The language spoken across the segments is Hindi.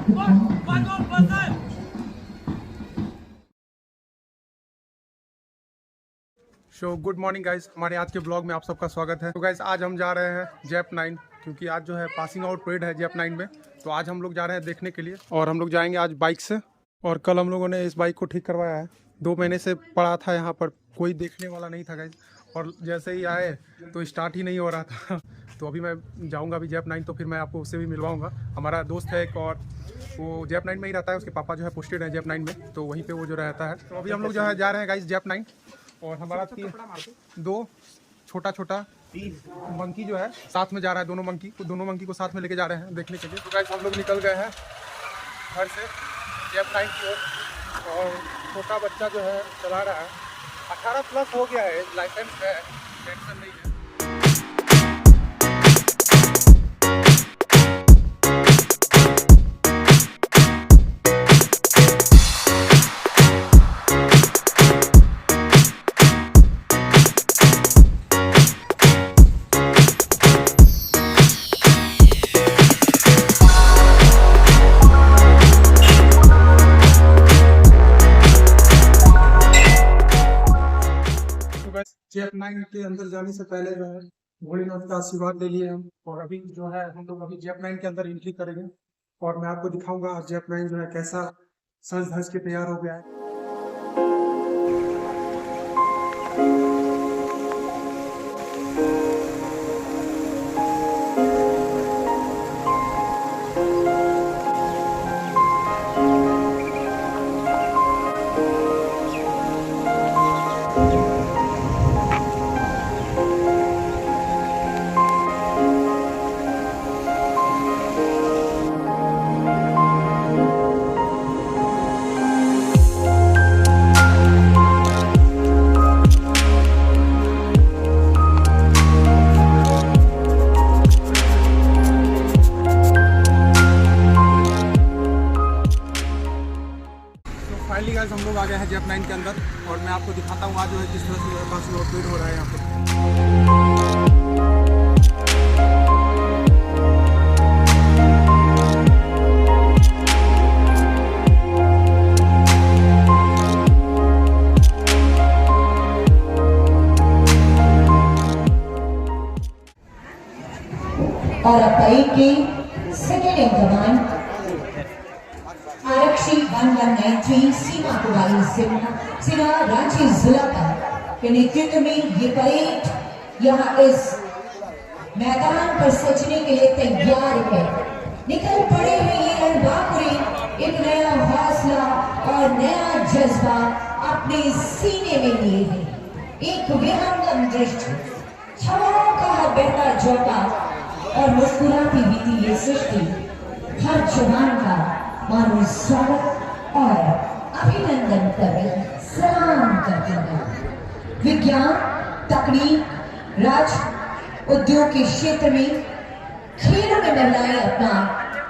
गुड मॉर्निंग गाइस, हमारे आज के ब्लॉग में आप सबका स्वागत है। तो गाइस आज हम जा रहे हैं जेप 9 क्योंकि आज जो है पासिंग आउट परेड है जेप 9 में। तो आज हम लोग जा रहे हैं देखने के लिए और हम लोग जाएंगे आज बाइक से। और कल हम लोगों ने इस बाइक को ठीक करवाया है। 2 महीने से पड़ा था यहाँ पर, कोई देखने वाला नहीं था गाइस। और जैसे ही आए तो स्टार्ट ही नहीं हो रहा था। तो अभी मैं जाऊँगा अभी जेप 9, तो फिर मैं आपको उससे भी मिलवाऊँगा। हमारा दोस्त है एक और, वो जेप 9 में ही रहता है। उसके पापा जो है पोस्टेड है जेप 9 में, तो वहीं पर वो जो रहता है। तो अभी हम लोग जो है जा रहे हैं गाइस जेप 9। और हमारा 2 छोटा छोटा मंकी जो है साथ में जा रहा है। दोनों मंकी को साथ में लेके जा रहे हैं देखने के लिए। तो गाइस हम लोग निकल गए हैं घर से जेप 9 की ओर। और छोटा बच्चा जो है चला रहा है, 18 प्लस हो गया है, लाइसेंस है, टेंशन नहीं है। जेप 9 के अंदर जाने से पहले जो है भोलेनाथ का आशीर्वाद ले लिए हम। और अभी जो है हम लोग अभी जेप 9 के अंदर एंट्री करेंगे और मैं आपको दिखाऊंगा जेप 9 जो है कैसा सज धज के तैयार हो गया है। फाइनली गाइस हम लोग आ गए हैं जेप 9 के अंदर और मैं आपको दिखाता हूँ आज जो है किस तरह से मेरे पास लोड हो रहा है यहाँ पर। और अब की सेकेंड इन कमांड आरक्षी 1193 सीमा कुमारी सिन्हा रांची जिला के नेतृत्व में ये परेड यहाँ इस मैदान पर सजने के लिए तैयार है। निकल पड़े हैं ये रणबांकुरे एक नया हौसला और नया जज्बा अपने सीने में लिए हैं। एक विहंगम दृष्टि, छाओं का बहता झोंका और मुस्कुराती बीती ये सृष्टि हर जवान का मानो स्वागत और अभिनंदन कर सलाम करते हैं। विज्ञान, तकनीक, राज उद्योग के क्षेत्र में खेलों में महिलाएं अपना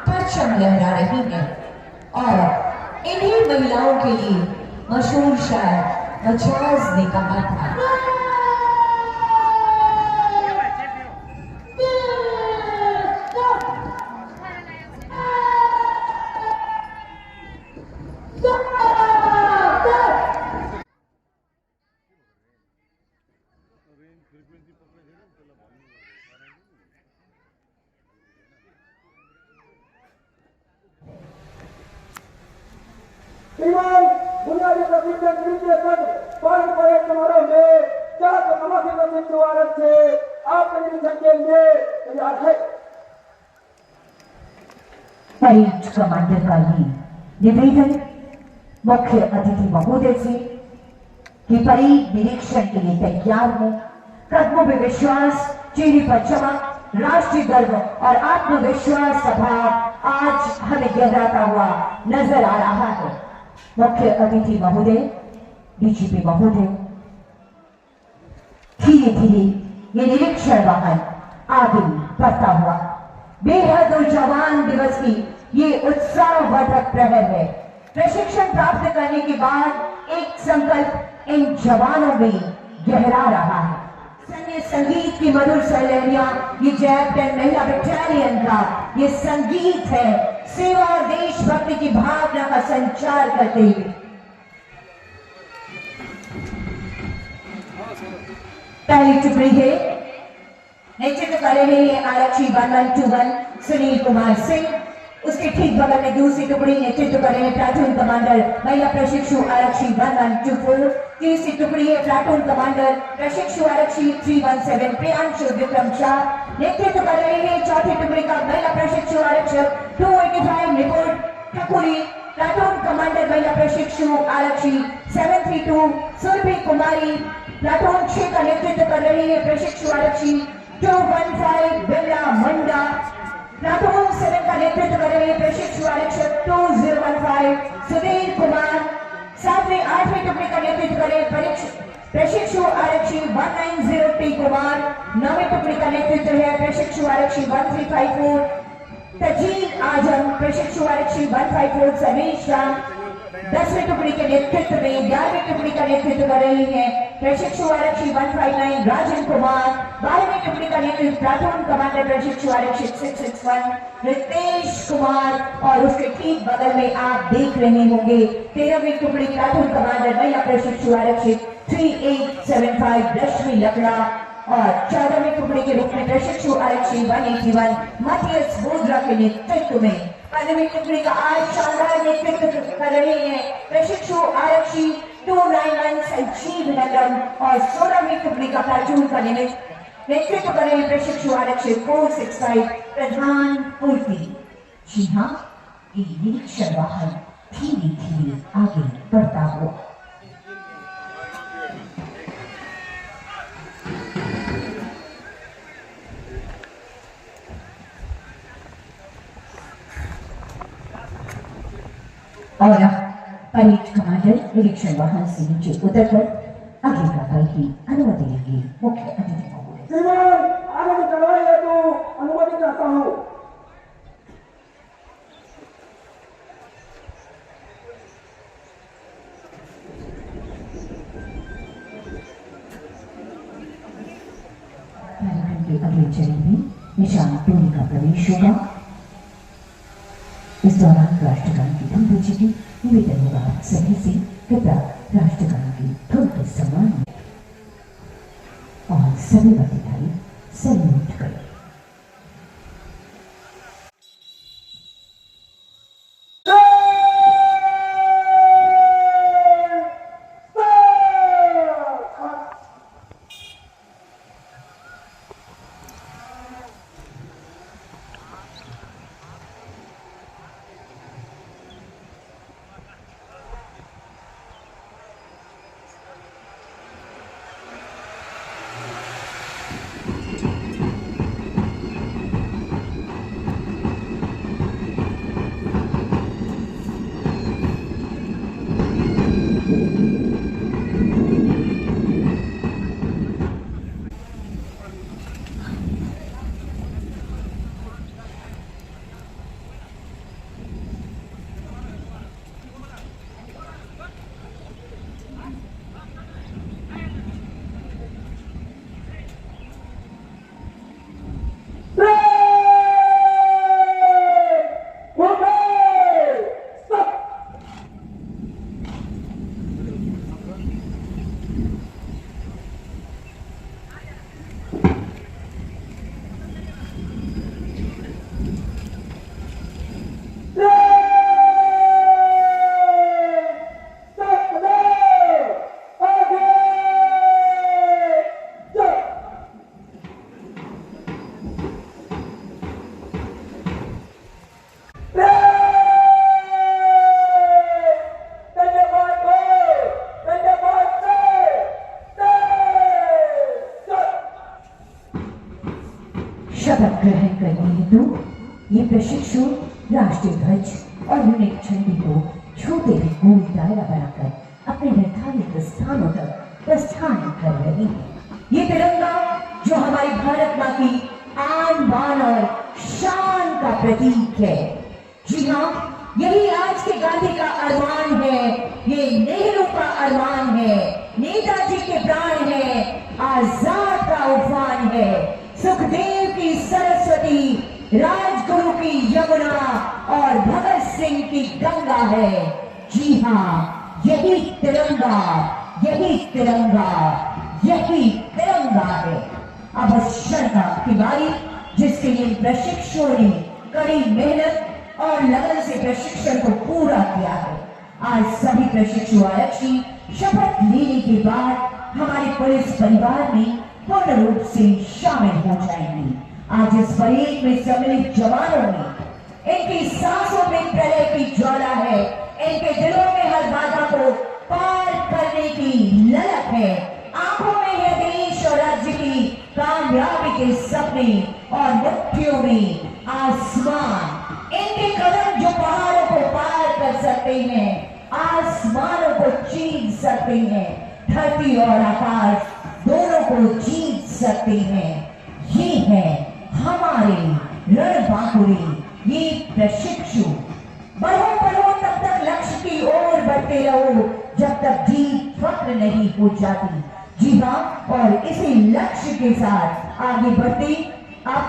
परचम लहरा रही हैं और इन्हीं महिलाओं के लिए मशहूर शायर मजाज ने कहा था, श्रीमान बुनियादी प्रशिक्षण तृतीय सत्र पालन परेड समारोह में 489 प्रतिशत वारस से आपके निरीक्षण के लिए तैयार है। परेड कमांडर का ये निवेदन मुख्य अतिथि महोदय से कि परेड निरीक्षण के लिए तैयार हो। कदमों में विश्वास, चेहरे पर चमक, राष्ट्रीय गर्व और आत्मविश्वास का भाव आज हमें गहराता हुआ नजर आ रहा है। मुख्य अतिथि महोदय, डीजीपी महोदय, धीरे धीरे ये निरीक्षण वाहन आगे बढ़ता हुआ बेहद और जवान दिवस की ये उत्साहवर्धक प्रहर है। प्रशिक्षण प्राप्त करने के बाद एक संकल्प इन जवानों में गहरा रहा है। सैन्य संगीत की मधुर सलहरियां, ये जेप 10 महिला बटालियन का ये संगीत है सेवा और देशभक्ति की भावना का संचार करते हुए पहली टुकड़ी है नेतृत्व कर रहे हैं आरक्षी 1121 सुनील कुमार सिंह। उसके ठीक बगल में दूसरी टुकड़ी नेतृत्व कर रहे हैं प्लाटून कमांडर महिला प्रशिक्षु आरक्षी 1124। तीसरी टुकड़ी है प्लाटून कमांडर प्रशिक्षु आरक्षी 317 प्रियांशु विक्रम शाह। नेतृत्व कर रहे हैं चौथी टुकड़ी का महिला प्रशिक्षु आरक्षक 285 रिपोर्ट ठकुरी। प्लाटून कमांडर महिला प्रशिक्षु आरक्षी 732 सुरभि कुमारी। प्लाटून 6 का नेतृत्व कर रही है प्रशिक्षु आरक्षी 215 बिमला मंडा। प्लाटून 7 का नेतृत्व कर रहे हैं प्रशिक्षु आरक्षक 2015 सुधीर कुमार। 7वीं 8वीं टुकड़ी का नेतृत्व कर रहे प्रशिक्षु आरक्षी 190 टी कुमार। 9वीं टुकड़ी का नेतृत्व है प्रशिक्षु आरक्षी 1354 तजील आजम। प्रशिक्षु आरक्षी 154 समीर शाह। 10वीं टुकड़ी के नेतृत्व में 11वीं टुकड़ी का नेतृत्व कर रही है प्रशिक्षु आरक्षी 159 राजन कुमार। 12वीं टुकड़ी का नेतृत्व प्लाटून कमांडर प्रशिक्षु आरक्षी 661 रितेश कुमार। और उसके ठीक बगल में आप देख रहे होंगे 13वीं टुकड़ी प्लाटून कमांडर महिला प्रशिक्षु आरक्षी 3875 रश्मि लकड़ा। और 14वीं टुकड़ी के रूप में प्रशिक्षु आरक्षी 181 मथियस बोद्रा के नेतृत्व में 15वीं टुकड़ी का आज शानदार नेतृत्व कर रहे हैं प्रशिक्षु आरक्षी 291 संजीव नगरम। और 16वीं टुकड़ी का प्लाटून का नेतृत्व कर रहे हैं प्रशिक्षु आरक्षी 465 प्रधान पूर्ति। जी हाँ, ये निरीक्षण वाहन धीरे धीरे आगे बढ़ता हुआ और परेड कमांडर निरीक्षण वाहन से नीचे उतरकर आगे का पल की अनुमति लेंगे मुख्य अतिथि को। श्रीमान आगे चलाइए तो अनुमति चाहता हूँ। कार्यक्रम के अगले चरण में निशान टोली का प्रवेश होगा। इस दौरान राष्ट्रगान की धुन बजेगी। निवेदन होगा सभी से कृपया राष्ट्रगान की धुन के सम्मान में और सभी अधिकारी सैल्यूट करें। शपथ ग्रहण करने हेतु ये प्रशिक्षु राष्ट्रीय ध्वज और यूनिट झंडे को छूते हुए गोल दायरा बनाकर अपने निर्धारित स्थानों तक प्रस्थान कर रहे हैं। ये तिरंगा जो हमारी भारत माँ की आन बान और शान का प्रतीक है। जी हाँ, यही आज के गांधी का अरमान है, ये नेहरू का अरमान है, नेताजी के प्राण है, आजाद का उफान है, सुखदेव की सरस्वती, राजगुरु की यमुना और भगत सिंह की गंगा है। जी हाँ, यही तिरंगा, यही तिरंगा, यही तिरंगा है। अब शर्मा की बारी, जिसके लिए प्रशिक्षुओं ने कड़ी मेहनत और लगन से प्रशिक्षण को पूरा किया है। आज सभी प्रशिक्षु आरक्षी शपथ लेने के बाद हमारे पुलिस परिवार में पूर्ण रूप से शामिल हो जाएंगे। आज इस परेड में सम्मिलित जवानों ने इनकी सांसों में प्रलय की ज्वाला है, इनके दिलों में हर बाधा को पार करने की ललक है, आंखों में है देश और राज्य की कामयाबी के सपने और मुट्ठियों में आसमान। इनके कदम जो पहाड़ों को पार कर सकते हैं, आसमानों को चीर सकते हैं, धरती और आकाश दोनों को जीत सकते हैं। ये है हमारे रणबांकुरे, ये प्रशिक्षु। बढ़ो तब तक लक्ष्य की ओर बढ़ते रहो, जब तक जीत फक्र नहीं हो जाती। जी हाँ, और इसी लक्ष्य के साथ आगे बढ़ते अब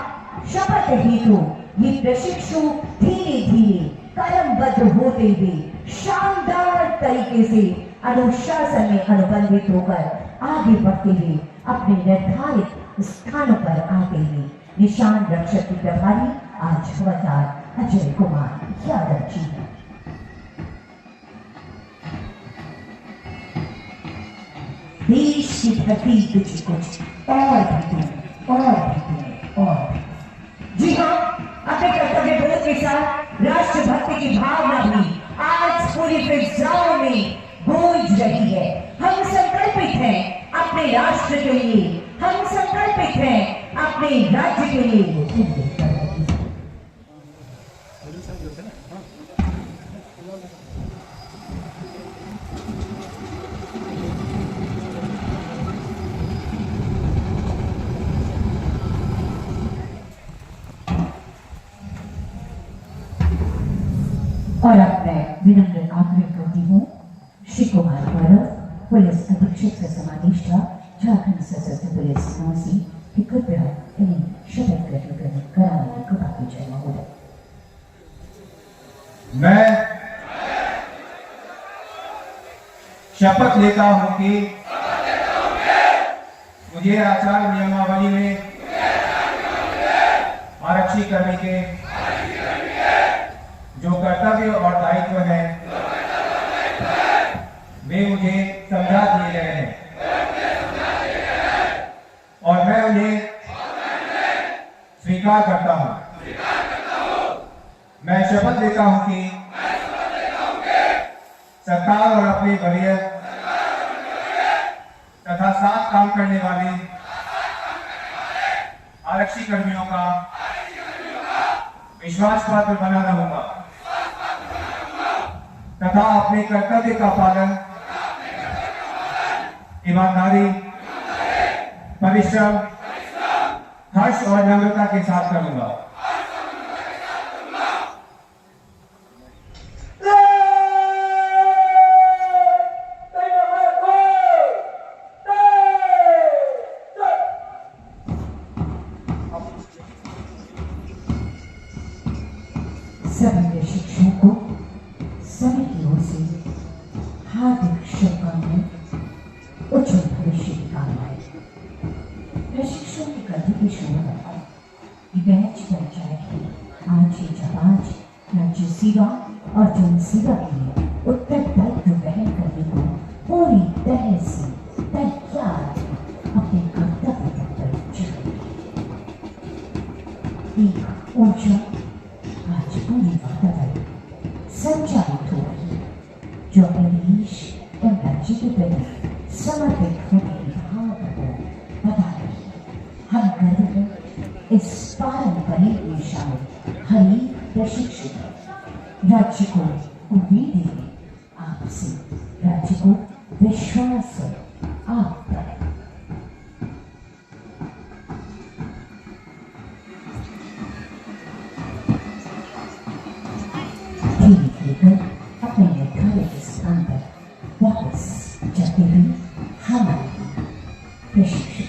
शपथ हेतु ये प्रशिक्षु धीरे धीरे कदमबद्ध होते हुए शानदार तरीके से अनुशासन में अनुबंधित होकर आगे बढ़ते हुए अपने निर्धारित स्थानों पर आते हुए निशान रक्षक की प्रभारी आज हवलदार अजय कुमार यादव जी हैं। देश की धरती कुछ कुछ और भी जी हाँ, अपने कर्तव्य बोध के साथ राष्ट्रभक्ति की भावना भी आज पूरी फिजाओं में गूंज रही है। हम संकल्पित हैं अपने राष्ट्र के लिए, हम संकल्पित हैं अपने राज्य के लिए। और अब मैं विनम्र आग्रह करती हूँ श्री कुमार गौरव, पुलिस अधीक्षक से समादेष्टा झारखंड सशस्त्र पुलिस नौसी की कृपया इन्हें शपथ ग्रहण कराने की कृपा की जाए महोदय। मैं शपथ लेता हूँ कि मुझे आचार नियमावली में आरक्षी कर्मी के जो कर्तव्य और दायित्व है वे मुझे समझा दिए गए हैं और मैं उन्हें स्वीकार करता हूं। मैं शपथ लेता हूं कि सरकार और अपने वरीय तथा साथ काम करने वाले आरक्षी कर्मियों का विश्वास पात्र बना रहूंगा तथा अपने कर्तव्य का पालन ईमानदारी, परिश्रम, हर्ष और नम्रता के साथ करूंगा। सभी प्रशिक्षुओं को सभी की ओर से हार्दिक शुभकामनाएं, उज्जवल भविष्य की कामनाएं। प्रशिक्षुओं के कंधे की शोभा बैच पंचायत की आज ही जाबाज राज्य सेवा और जन सेवा के लिए उत्तरदायित्व वहन करने को पूरी तरह से तैयार अपने कर्तव्य पर चले। एक ऊर्जा आज पूरी वातावरण संचालित हो रही, जो अपने देश और राज्य के प्रति समर्पित होने की भावना को बता रही है। हम गर्व में इस पारंपरिक में शामिल हर एक प्रशिक्षु राज्य को उम्मीद है आपसे, राज्य को विश्वास है आप पर। अपने निर्धारित स्थान पर वापस जाते हुए हमारे प्रशिक्षु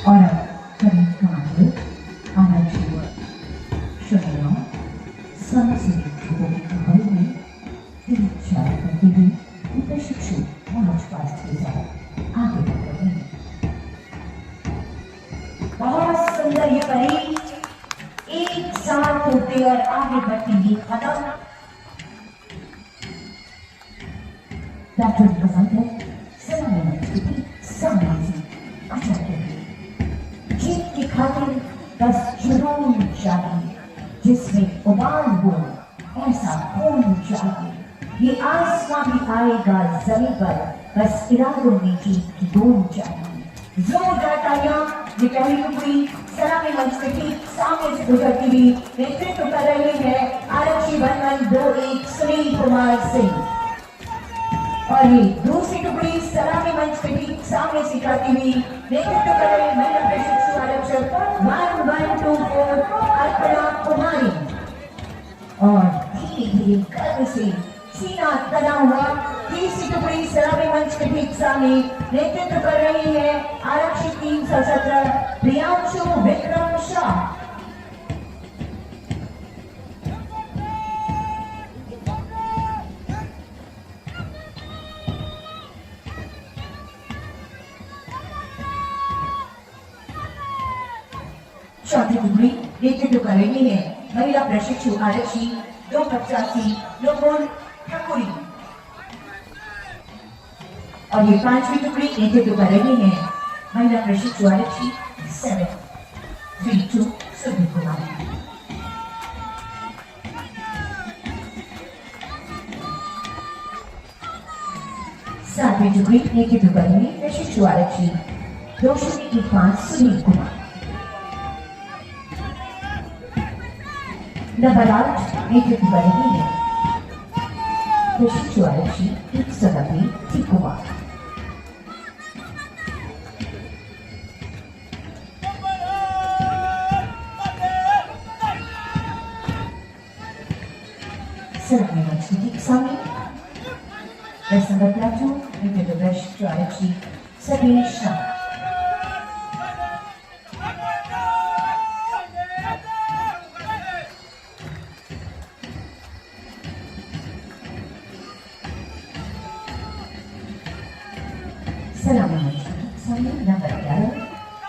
और अब करीब कमांडो आरक्षी शनियों समझे लोगों की हल में दिल चार करते हुए प्रशिक्षु मार्च पास्ट के साथ आगे बढ़ रहे हैं। बहुत सुंदर ये परेड एक साथ होते और आगे बढ़ते ही खत्म। डॉक्टर प्रबंधक सलामी सामने से अटक जीत की खातिर बस जुनून चाहिए, जिसमें उबाल हो ऐसा खून चाहिए। ये आसमां भी आएगा जमीन पर, बस इरादों में जीत की बूंद चाहिए। जोरदार तालियां ये पहली टुकड़ी सलामी मंच के ठीक सामने से गुजरती हुई नेतृत्व कर रही है आरक्षी 1121 सुनील कुमार सिंह। और ये दूसरी टुकड़ी सलामी मंच के ठीक सामने से जाती हुई नेतृत्व कर रही महिला प्रशिक्षु आरक्षक 1124 अर्पणा कुमारी। और धीरे धीरे गर्व से सीना तना हुआ तीसरी टुकड़ी सलामी मंच के ठीक सामने नेतृत्व कर रही है आरक्षित 317 प्रियांशु विक्रम शाह। चौथी टुकड़ी नेतृत्व कर रही है महिला प्रशिक्षु आरक्षी 285 लोगों ठाकुरी। और ये पांचवी टुकड़ी नेतृत्व कर रही है महिला प्रशिक्षु आरक्षी 732 सुनील कुमार। सातवीं टुकड़ी नेतृत्व कर रही है प्रशिक्षु आरक्षी 215 सुनील कुमार। नंबर 8 नेतृत्व कर रही है प्रशिक्षु आरक्षी 190 कुमार। सलामी मंच की ठीक सामने दस नंबर प्लाटून नेतृत्व प्रशिक्षु आरक्षी सबीर शाह। सलामी मंच की सामने नंबर 11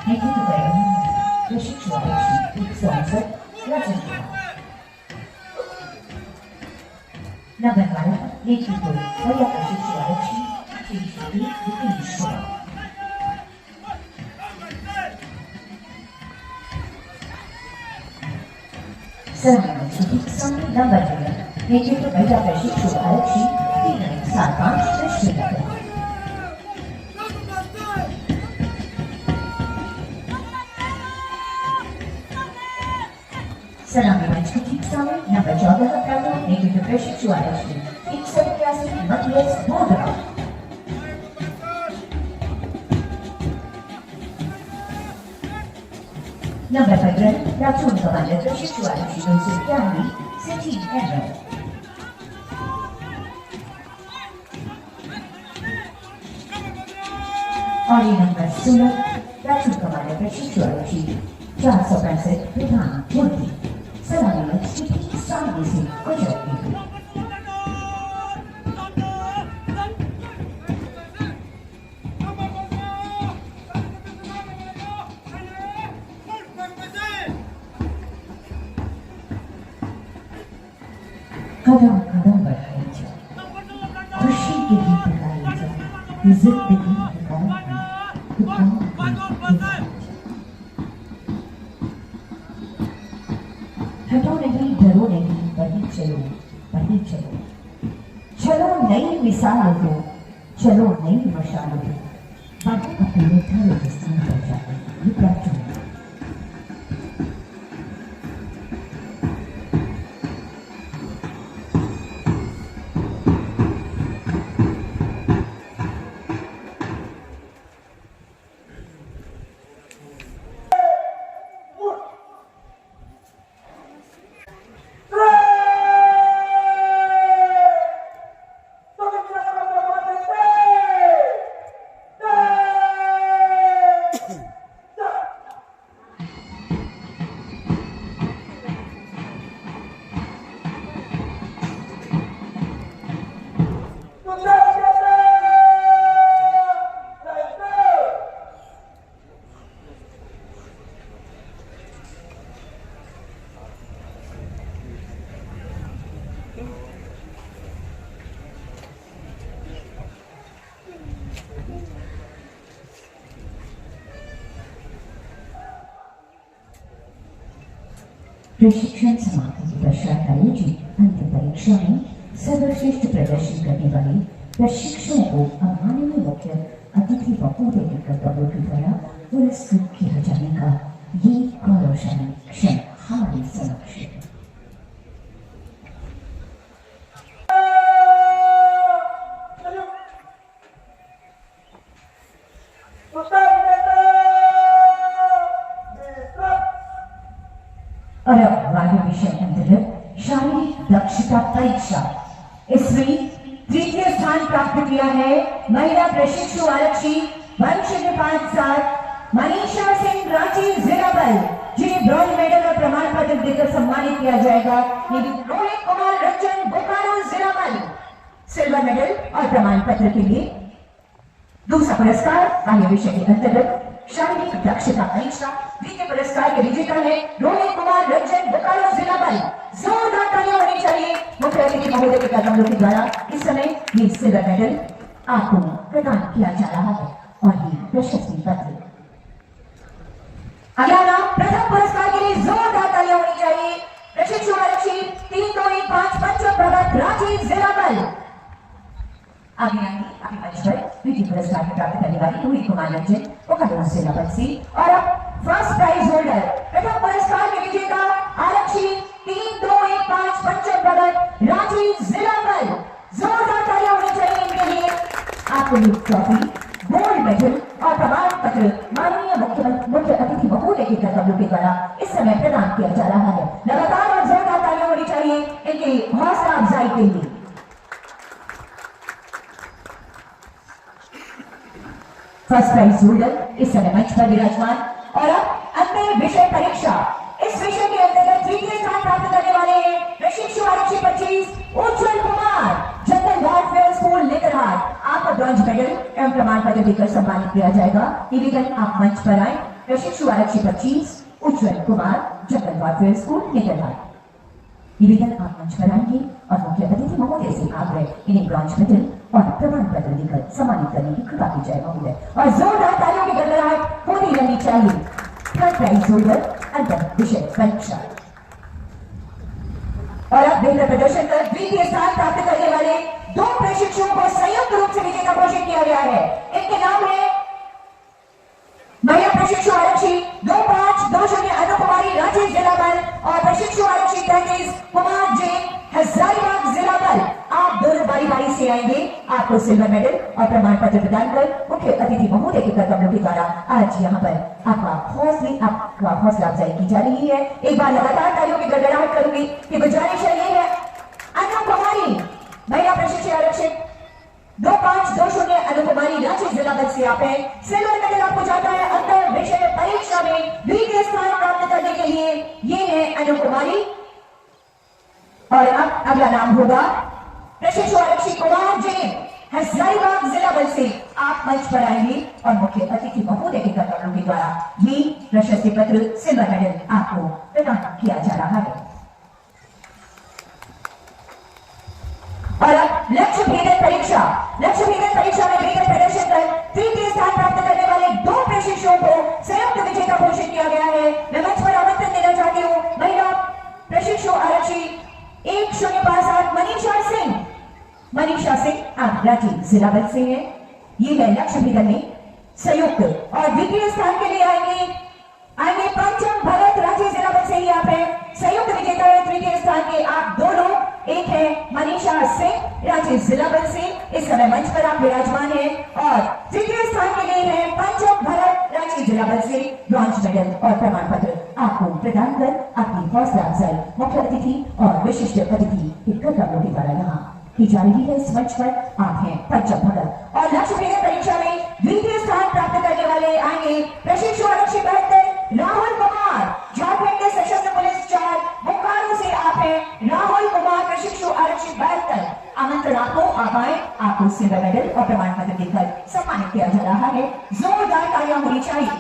नेतृत्व कर रही है प्रशिक्षु आरक्षी 168 राजन कुमार। नंबर 12 नेतृत्व महिला प्रशिक्षु आरक्षी 320 कुमार। सलामी मंच की सामने नंबर 13 नेतृत्व महिला प्रशिक्षु आरक्षी 3975 कृष्ण। सलामी मंच की ठीक सामने नंबर 14 का प्लाटून नेतृत्व प्रशिक्षु आरक्षी 181 मटियस मोदरा। नंबर 15 प्लाटून कमांडर प्रशिक्षु आरक्षी 291 सिटी एमएल। और ये नंबर 16 प्लाटून कमांडर प्रशिक्षु आरक्षी 465 विधान मूर्ति। सलामी मंच की ठीक सामने से गुजरती हुई कदम कदम बढ़ाई जाए, खुशी के गीत गाए जाए, जिंदगी के कदम हटो नहीं डरो नहीं बढ़ी चलो बढ़ी चलो। चलो नई मिसाल हो, चलो नई मशाल हो, बाकी अपने घर स्थान पर जाए ये प्लाटून। प्रशिक्षण समाप्ति के पश्चात आयोजित अंतिम परीक्षा में सर्वश्रेष्ठ प्रदर्शन करने वाले प्रशिक्षुओं को माननीय मुख्य अतिथि महोदय के कर्तव्यों के द्वारा पुरस्कृत किया जाने का ये गौरवशाली क्षण हमारे समक्ष है। और अब वायु विषय अंतर्गत शारीरिक दक्षता परीक्षा। इसमें तृतीय स्थान प्राप्त किया है महिला प्रशिक्षु आरक्षी 1057 मनीषा सिंह, रांची जिला बल, जिन्हें ब्रॉन्ज मेडल और प्रमाण पत्र देकर सम्मानित किया जाएगा। रोहित कुमार रंजन, बोकारो जिला बल, सिल्वर मेडल और प्रमाण पत्र के लिए। दूसरा पुरस्कार वायु विषय के अंतर्गत शारीरिक दक्षता परीक्षा। द्वितीय पुरस्कार के विजेता है रोहित कुमार रंजन, बोकारो जिला बल। जोरदार तालियां होनी चाहिए मुख्य अतिथि महोदय के कर्तव्यों के द्वारा। इस समय ये सिल्वर मेडल आपको प्रदान किया जा रहा है और ये प्रशस्ति पत्र। अगला नाम प्रथम पुरस्कार के लिए जोरदार तालियां होनी चाहिए। प्रशिक्षु आरक्षी 3215 पंचम प्रगत, रांची जिला बल। आगे आएंगे अपने मंच पर द्वितीय पुरस्कार प्राप्त करने वाली रोहित कुमार रंजन, बोकारो जिला बल से। और अब फर्स्ट प्राइज होल्डर प्रथम पुरस्कार के विजेता आरक्षी 3215 पंचम प्रगत, रांची जिला बल। जोरदार तालियां होनी चाहिए इनके लिए। आपको ये ट्रॉफी, गोल्ड मेडल और प्रमाण पत्र माननीय मुख्य अतिथि महोदय के कर्तव्यों के द्वारा इस समय प्रदान किया जा रहा है। लगातार और जोरदार तालियां होनी चाहिए इनकी हौसला अफजाई के लिए। फर्स्ट प्राइज होल्डर इस समय मंच पर विराजमान। और अब अंतिम विषय परीक्षा। इस विषय के अंतर्गत तृतीय स्थान प्राप्त करने वाले हैं प्रशिक्षु आरक्षी 25 Ujjwal Kumar, general warfare school Netarhat. आपको ब्रॉन्ज मेडल एवं प्रमाण पत्र देकर सम्मानित किया जाएगा। निवेदन आप मंच पर आए। प्रशिक्षु आरक्षी 25 Ujjwal Kumar, general warfare school Netarhat. निवेदन आप मंच पर आएंगे और मुख्य अतिथि महोदय से आग्रह इन्हें ब्रॉन्ज मेडल और प्रमाण पत्र देकर सम्मानित करने की कृपा की जाए महोदय। और जोरदार तालियों की गड़गड़ाहट होती रहनी चाहिए। थर्ड प्राइज होल्डर अंतर विषय परीक्षा। और अब बेहतर प्रदर्शन कर द्वितीय स्थान प्राप्त करने वाले दो प्रशिक्षुओं को संयुक्त रूप से विजेता घोषित किया गया है। इनके नाम है महिला प्रशिक्षु आरक्षी 2520 अनु कुमारी, रांची जिला बल, और प्रशिक्षु आरक्षी 33 कुमार जे, हजारीबाग जिला बल। आप दोनों बारी बारी से आएंगे। आपको सिल्वर मेडल और प्रमाण पत्र प्रदान कर मुख्य अतिथि महोदय के कर्तव्यों के द्वारा आज यहाँ पर आपका हौसला अफजाई की जा रही है। एक बार लगातार तालियों की गड़गड़ाहट करूंगी कि गुजारिश ये है। अनु कुमारी महिला प्रशिक्षु आरक्षक 2520 अनु कुमारी, रांची जिला बल से आप हैं। सिल्वर मेडल आपको जाता है अंतर विषय परीक्षा में द्वितीय स्थान प्राप्त करने के लिए। ये है अनु कुमारी। और अब अगला नाम होगा प्रशिक्षु आरक्षी कुमार जे, हजारीबाग जिला बल से। आप मंच पर आएंगे और मुख्य अतिथि महोदय के कर्तव्यों के द्वारा ये प्रशस्ति पत्र सिल्वर मेडल आपको प्रदान किया जा रहा है। और अब लक्ष्य भेदक परीक्षा। लक्ष्य भेदक परीक्षा में बेहतर प्रदर्शन कर तृतीय स्थान प्राप्त करने वाले दो प्रशिक्षुओं को संयुक्त विजेता घोषित किया गया है। मैं मंच पर आमंत्रण देना चाहती हूँ महिला प्रशिक्षु आरक्षी 1058 मनीषा सिंह, आप रांची जिला बल से हैं। ये है लक्ष्य भेदक में संयुक्त। और द्वितीय स्थान के लिए आएंगे पंचम भरत, रांची जिला बल से ही आप हैं। संयुक्त विजेता है तृतीय स्थान के आप दोनों। एक है मनीषा सिंह, रांची जिला बल से। इस समय मंच पर आप विराजमान हैं। और तृतीय स्थान के लिए है पंचम भरत, रांची जिला बल से। ब्रॉन्ज मेडल और प्रमाण पत्र आपको प्रदान कर आपकी हौसला अफजाई मुख्य अतिथि और विशिष्ट अतिथि के कर्तव्यों के द्वारा यहाँ की जा रही है। इस मंच पर आप हैं पंचम भरत। और लक्ष्य भेदक परीक्षा में द्वितीय स्थान प्राप्त करने वाले आएंगे प्रशिक्षु आरक्षी 72 राहुल कुमार, झारखंड के सशस्त्र पुलिस 4 बोकारो से आप हैं। राहुल कुमार प्रशिक्षु आरक्षी 72। आमंत्रण आपको, आप आए। आपको सिल्वर मेडल और प्रमाण पत्र देकर सम्मानित किया जा रहा है। जोरदार तालियां होनी चाहिए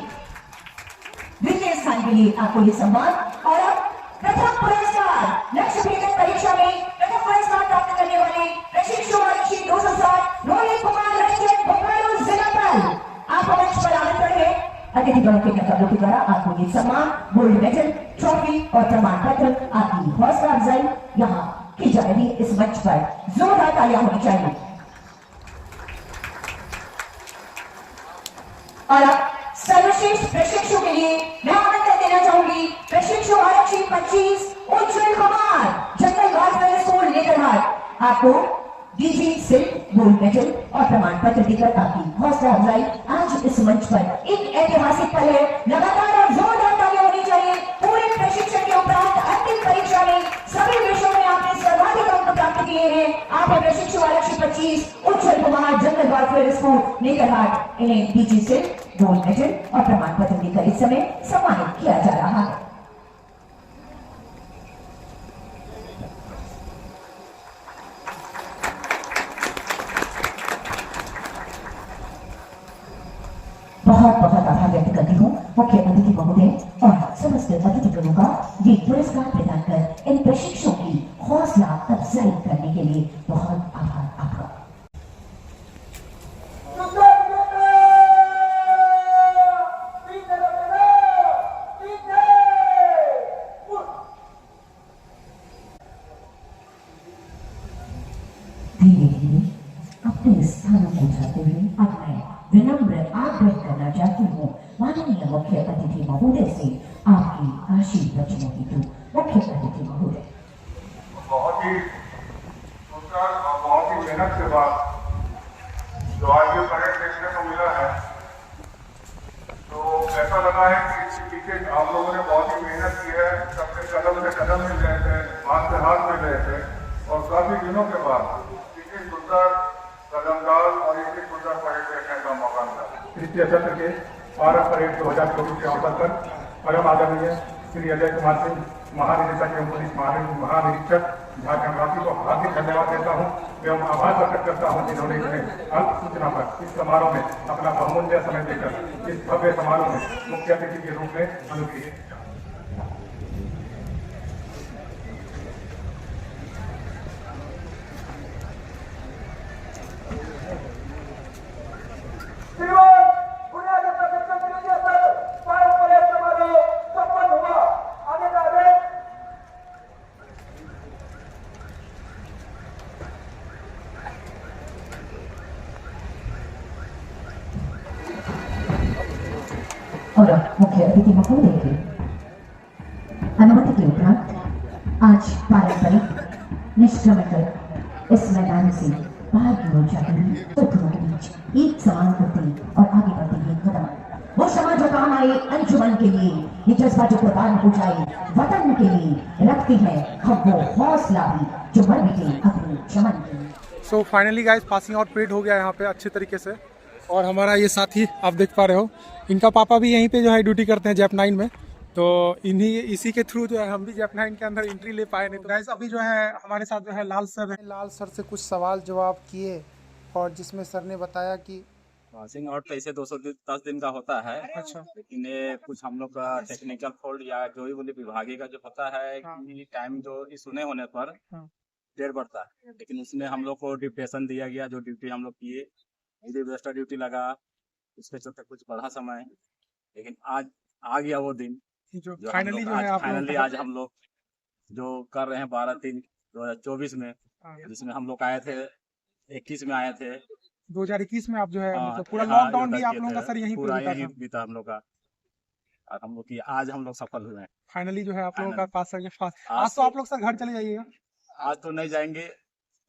द्वितीय स्थान के लिए आपको ये सम्मान। और अब प्रथम पुरस्कार लक्ष्य भेदक परीक्षा में प्रथम पुरस्कार प्राप्त करने वाले प्रशिक्षु आरक्षी 207 रोहित कुमार रंजन, बोकारो जिला बल। आपको मंच पर आमंत्रण है। अतिथि गणों के कर्तव्यों के द्वारा आपको ये सम्मान, गोल्ड मेडल, ट्रॉफी और प्रमाण पत्र आपकी हौसला अफजाई यहाँ की जाएगी। इस मंच पर जोरदार तालियां होनी चाहिए। और अब सर्वश्रेष्ठ प्रशिक्षु के लिए मैं आमंत्रण देना चाहूंगी प्रशिक्षु आरक्षी 25 Ujjwal Kumar, general warfare school Netarhat. आपको डीजी सिल्क गोल्ड मेडल और प्रमाण पत्र देकर आपकी हौसला अफजाई आज इस मंच पर एक ऐतिहासिक पल है। लगातार और जोरदार तालियां होनी चाहिए। पूरे प्रशिक्षण के उपरांत अंतिम परीक्षा में सभी विषयों में आपने सर्वाधिक अंक प्राप्त किए हैं। आपने प्रशिक्षु आरक्षी 25 Ujjwal Kumar, general warfare school Netarhat, इन्हें डीजी सिल्क गोल्ड मेडल और प्रमाण पत्र देकर इस समय सम्मानित किया जा रहा है। बहुत बहुत आभार व्यक्त करती हूँ मुख्य अतिथि महोदय और समस्त अतिथिगणों का ये पुरस्कार प्रदान कर इन प्रशिक्षुओं की हौसला अफजाई करने के लिए बहुत आभार आपका। धीरे धीरे अपने स्थानों को जाते हुए अब मैं विनम्र आग्रह करना चाहती हूँ माननीय मुख्य अतिथि महोदय से आपकी आशीर्वचनों हेतु। मुख्य अतिथि महोदय, बहुत ही सुंदर और बहुत ही मेहनत के बाद जो आज ये परेड देखने को मिला है, तो ऐसा लगा है कि इसके पीछे आप लोगों ने बहुत ही मेहनत की है। सबसे कदम से कदम मिल रहे थे, हाथ से हाथ मिल रहे थे, और काफी दिनों के बाद इतनी सुंदर कदमदार और इतनी सुंदर परेड देखने का मौका मिला। तृतीय सत्र के भारत परेड 2024 के अवसर पर परम आदरणीय श्री अजय कुमार सिंह, महानिदेशक एवं पुलिस महानिरीक्षक झारखंडवासी को हार्दिक धन्यवाद देता हूँ एवं आभार प्रकट करता हूँ जिन्होंने इन्हें अल्प सूचना पर इस समारोह में अपना बहुमूल्य समय देकर इस भव्य समारोह में मुख्य अतिथि के रूप में अनुग्रहित किया। और मुख्य अतिथि महोदय की अनुमति के उपरांत आज पारंपरिक निष्क्रमण कर इस मैदान से बाहर की ओर जाते हुए दोनों के बीच एक समान होते और आगे बढ़ते हुए कदम वो समाज जो काम आए अंजुमन के लिए, ये जज्बा जो कुर्बान हो जाए वतन के लिए रखते हैं हम वो हौसला भी जो मर मिटे अपने चमन के लिए। So finally guys passing out parade हो गया यहाँ पे अच्छे तरीके से। और हमारा ये साथी आप देख पा रहे हो, इनका पापा भी यहीं पे जो है ड्यूटी करते हैं जैप 9 में, तो इसी के थ्रू जो है हम भी जैप 9 के अंदर एंट्री ले पाए। नहीं तो गाइस अभी जो है हमारे साथ जो है लाल सर है। लाल सर से कुछ सवाल जवाब किए और जिसमें सर ने बताया कि पासिंग आउट पैसे 210 दिन का होता है। अच्छा, लेकिन कुछ हम लोग का टेक्निकल फॉल्ट या जो भी बोले विभागीय का जो होता है कि टाइम जो इशू नहीं होने पर देर बढ़ता है, लेकिन उसमें हम लोग को डिप्रेशन दिया गया। जो ड्यूटी हम लोग किए, एक्स्ट्रा ड्यूटी लगा, उसके चलते कुछ बढ़ा समय, लेकिन आज आ गया वो दिन जो जो फाइनली जो है आप फाइनली आज हम लोग जो कर रहे हैं 12/3/2024 में, जिसमें हम लोग आए थे 21 में आए थे 2021 में आप जो है मतलब पूरा हाँ, लॉकडाउन भी योगा आप किए लोगों का थे, सर यहीं पूरा पे यहीं बीता हम लोग का, और हम लोग की आज हम लोग सफल हुए हैं। फाइनली जो है आप लोगों का पास सर के पास। आज आज तो आप लोग सर घर चले जाइएगा। आज तो नहीं जाएंगे,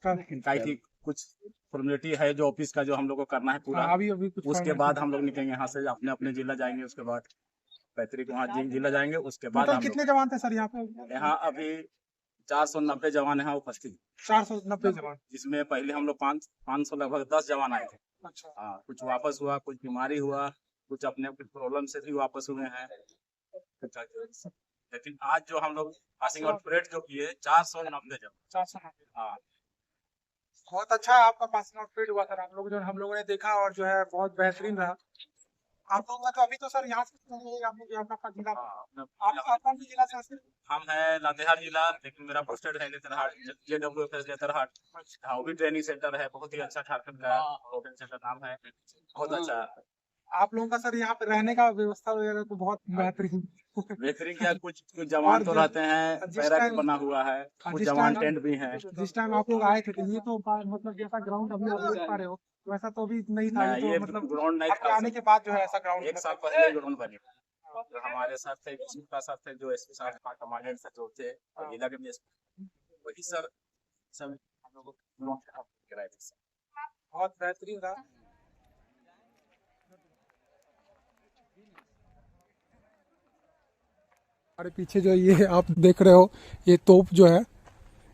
काहे कि कुछ फॉर्मेलिटी है जो ऑफिस का जो हम लोग को करना है पूरा। अभी कुछ उसके बाद हम लोग निकलेंगे यहाँ से, अपने अपने जिला जाएंगे, उसके बाद पैतृक वहाँ जिला जाएंगे। उसके बाद हम कितने जवान थे सर यहाँ पे? यहाँ अभी 490 जवान यहाँ उपस्थित। 490 जवान, जिसमें पहले हम लोग 500 लगभग 10 जवान आए थे। अच्छा, हाँ, कुछ वापस हुआ, कुछ बीमारी हुआ, कुछ अपने कुछ प्रॉब्लम से भी वापस हुए हैं। लेकिन आज जो हम लोग पासिंग आउट परेड जो किए 490 जवान। 490। हाँ, बहुत अच्छा आपका पासिंग आउट परेड हुआ सर। आप लोग जो हम लोगों ने देखा और जो है बहुत बेहतरीन रहा। आप लोगों का तो अभी तो सर यहाँ से आप लोग आपका जिला, आप कौन सी जिला से हैं? हम है लातेहार जिला, लेकिन मेरा पोस्टेड है नेतरहाट, JWFS नेतरहाट। हाँ, वो भी ट्रेनिंग सेंटर है, बहुत ही अच्छा झारखंड का ट्रेनिंग सेंटर नाम है, बहुत अच्छा। आप लोगों का सर यहाँ पे रहने का व्यवस्था वगैरह तो बहुत बेहतरीन। बेहतरीन क्या, कुछ कुछ जवान तो रहते हैं, जिस बैरक टाइम- बना हुआ है, कुछ जिस जवान टाइम- टेंट भी है। जिस टाइम आप लोग आए थे तो ये तो मतलब जैसा ग्राउंड अभी आप देख पा रहे हो वैसा तो अभी नहीं था। नहीं, ये ये तो मतलब ग्राउंड नहीं आपके था। आने के बाद जो है ऐसा ग्राउंड एक साल पहले ग्राउंड बनी। जो हमारे साथ थे, उसका साथ थे, जो एसपी साहब का कमांडेंट से जो थे, और जिला के भी वही सर सब हम लोग को कराए थे। बहुत बेहतरीन रहा। हमारे पीछे जो ये आप देख रहे हो ये तोप जो है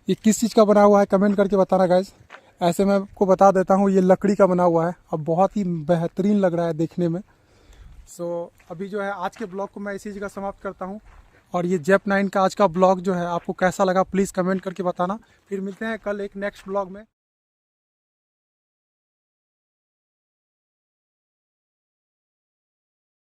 ये किस चीज़ का बना हुआ है कमेंट करके बताना गाइज। ऐसे मैं आपको बता देता हूँ ये लकड़ी का बना हुआ है। अब बहुत ही बेहतरीन लग रहा है देखने में। सो अभी जो है आज के ब्लॉग को मैं इसी जगह समाप्त करता हूँ। और ये जेप 9 का आज का ब्लॉग जो है आपको कैसा लगा प्लीज़ कमेंट करके बताना। फिर मिलते हैं कल एक नेक्स्ट ब्लॉग में।